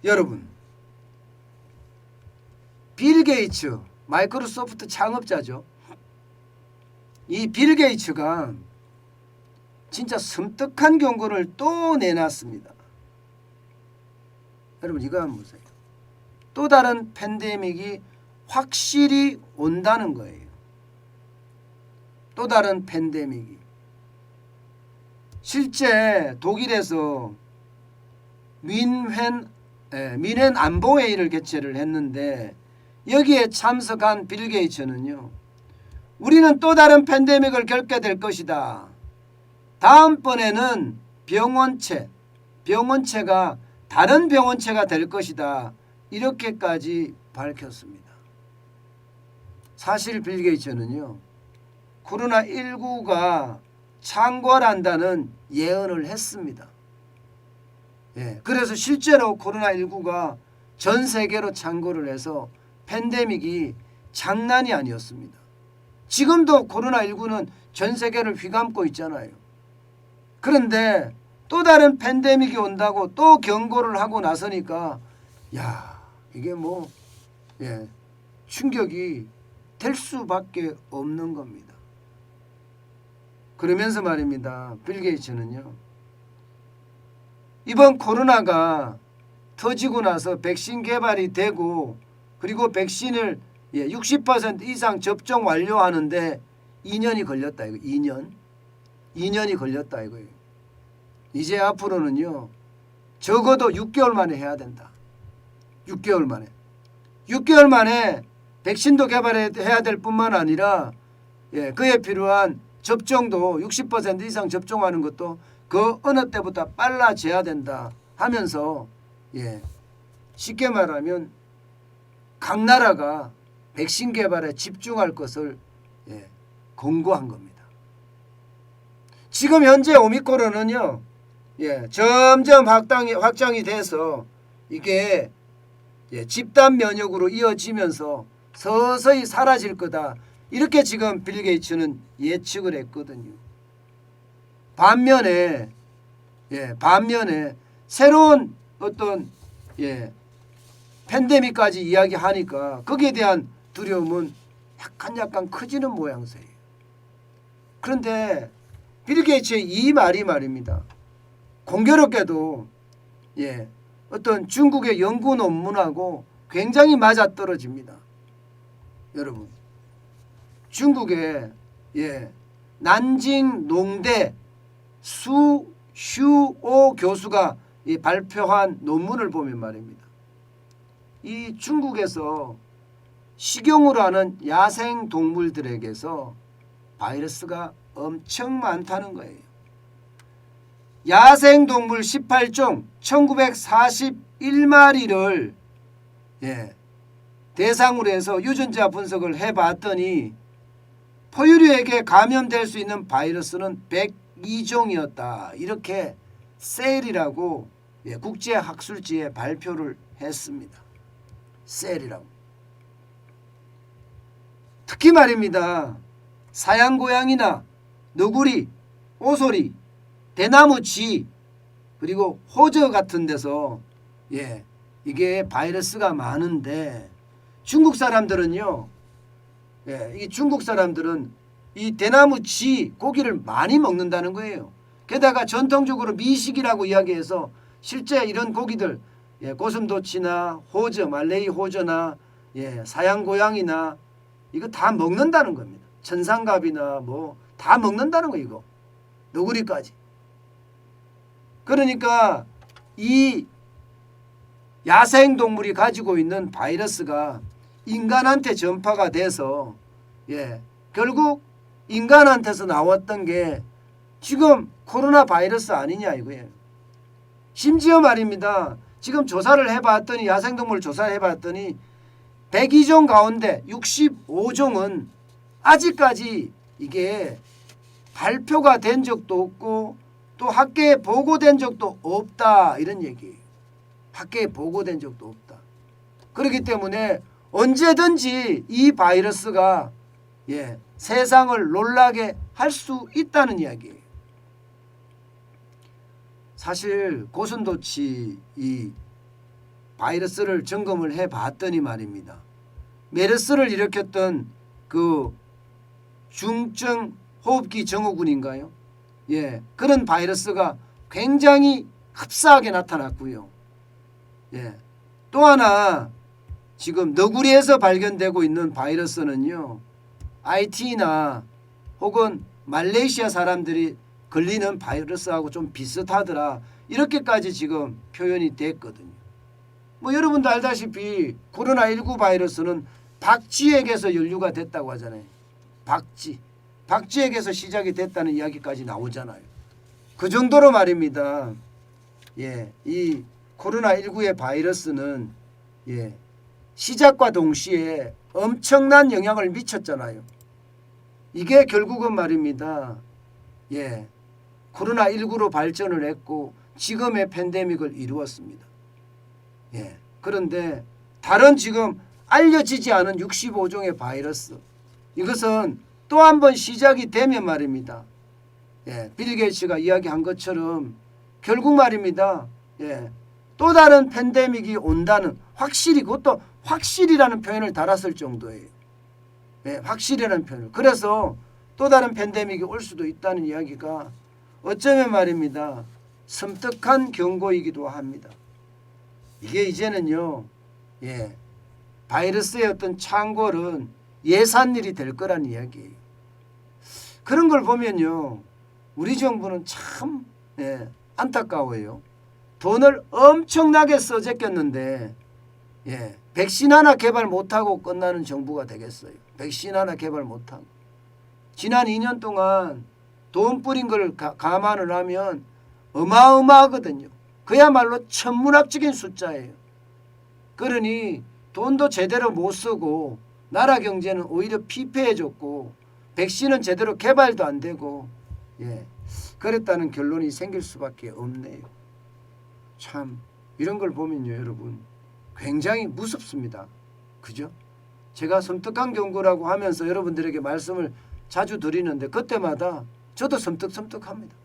여러분, 빌 게이츠 마이크로소프트 창업자죠. 이 빌 게이츠가 진짜 섬뜩한 경고를 또 내놨습니다. 여러분 이거 한번 보세요. 또 다른 팬데믹이 확실히 온다는 거예요. 또 다른 팬데믹이. 실제 독일에서 민헨 안보회의를 개최를 했는데 여기에 참석한 빌 게이츠는요. 우리는 또 다른 팬데믹을 겪게 될 것이다. 다음번에는 병원체가 다른 병원체가 될 것이다. 이렇게까지 밝혔습니다. 사실 빌 게이츠는요. 코로나19가 창궐한다는 예언을 했습니다. 그래서 실제로 코로나19가 전 세계로 창궐을 해서 팬데믹이 장난이 아니었습니다. 지금도 코로나19는 전 세계를 휘감고 있잖아요. 그런데 또 다른 팬데믹이 온다고 또 경고를 하고 나서니까 이게 충격이 될 수밖에 없는 겁니다. 그러면서 말입니다. 빌 게이츠는요. 이번 코로나가 터지고 나서 백신 개발이 되고 그리고 백신을 60% 이상 접종 완료하는데 2년이 걸렸다 이거. 2년이 걸렸다 이거예요. 이제 앞으로는요. 적어도 6개월 만에 해야 된다. 6개월 만에 백신도 개발해야 될 뿐만 아니라 그에 필요한 접종도 60% 이상 접종하는 것도 그 어느 때보다 빨라져야 된다 하면서 쉽게 말하면 각 나라가 백신 개발에 집중할 것을 권고한 겁니다. 지금 현재 오미크론은요. 점점 확장이 돼서 이게 집단 면역으로 이어지면서 서서히 사라질 거다. 이렇게 지금 빌 게이츠는 예측을 했거든요. 반면에 새로운 어떤 팬데믹까지 이야기하니까 거기에 대한 두려움은 약간 커지는 모양새예요. 그런데 빌 게이츠의 이 말이 말입니다. 공교롭게도 어떤 중국의 연구 논문하고 굉장히 맞아떨어집니다. 여러분, 중국의 난징 농대 수슈오 교수가 발표한 논문을 보면 말입니다. 이 중국에서 식용으로 하는 야생 동물들에게서 바이러스가 엄청 많다는 거예요. 야생 동물 18종 1941마리를 대상으로 해서 유전자 분석을 해봤더니 포유류에게 감염될 수 있는 바이러스는 102종이었다. 이렇게 셀이라고 국제학술지에 발표를 했습니다. 셀이라고. 특히 말입니다. 사양고양이나 너구리, 오소리, 대나무쥐 그리고 호저 같은 데서 이게 바이러스가 많은데 중국 사람들은요. 이 중국 사람들은 이 대나무쥐 고기를 많이 먹는다는 거예요. 게다가 전통적으로 미식이라고 이야기해서 실제 이런 고기들 고슴도치나 호저, 말레이 호저나 사양고양이나 이거 다 먹는다는 겁니다. 천상갑이나 다 먹는다는 거 이거. 너구리까지. 그러니까 이 야생동물이 가지고 있는 바이러스가 인간한테 전파가 돼서 결국 인간한테서 나왔던 게 지금 코로나 바이러스 아니냐 이거예요. 심지어 말입니다. 지금 조사를 해봤더니 야생동물 조사를 해봤더니 102종 가운데 65종은 아직까지 이게 발표가 된 적도 없고 또 학계에 보고된 적도 없다 이런 얘기예요. 학계에 보고된 적도 없다. 그렇기 때문에 언제든지 이 바이러스가 세상을 놀라게 할 수 있다는 이야기예요. 사실 고슴도치 이 바이러스를 점검을 해봤더니 말입니다. 메르스를 일으켰던 그 중증 호흡기 증후군인가요? 예, 그런 바이러스가 굉장히 흡사하게 나타났고요. 예, 또 하나 지금 너구리에서 발견되고 있는 바이러스는요, IT나 혹은 말레이시아 사람들이 걸리는 바이러스하고 좀 비슷하더라, 이렇게까지 지금 표현이 됐거든요. 뭐 여러분도 알다시피 코로나19 바이러스는 박쥐에게서 연류가 됐다고 하잖아요. 박쥐에게서 시작이 됐다는 이야기까지 나오잖아요. 그 정도로 말입니다. 예, 이 코로나19의 바이러스는 예, 시작과 동시에 엄청난 영향을 미쳤잖아요. 이게 결국은 말입니다. 예, 코로나19로 발전을 했고 지금의 팬데믹을 이루었습니다. 예, 그런데 다른 지금 알려지지 않은 65종의 바이러스, 이것은 또 한 번 시작이 되면 말입니다. 예, 빌 게이츠가 이야기한 것처럼 결국 말입니다. 예, 또 다른 팬데믹이 온다는, 확실히, 그것도 확실이라는 표현을 달았을 정도예요. 예, 확실이라는 표현을. 그래서 또 다른 팬데믹이 올 수도 있다는 이야기가 어쩌면 말입니다. 섬뜩한 경고이기도 합니다. 이게 이제는요, 예, 바이러스의 어떤 창궐은 예산일이 될 거란 이야기예요. 그런 걸 보면요, 우리 정부는 참 예, 안타까워요. 돈을 엄청나게 써제꼈는데 예, 백신 하나 개발 못하고 끝나는 정부가 되겠어요. 백신 하나 개발 못하고. 지난 2년 동안 돈 뿌린 걸 감안을 하면 어마어마하거든요. 그야말로 천문학적인 숫자예요. 그러니 돈도 제대로 못 쓰고 나라 경제는 오히려 피폐해졌고 백신은 제대로 개발도 안 되고 예, 그랬다는 결론이 생길 수밖에 없네요. 참 이런 걸 보면요, 여러분, 굉장히 무섭습니다. 그죠? 제가 섬뜩한 경고라고 하면서 여러분들에게 말씀을 자주 드리는데 그때마다 저도 섬뜩합니다.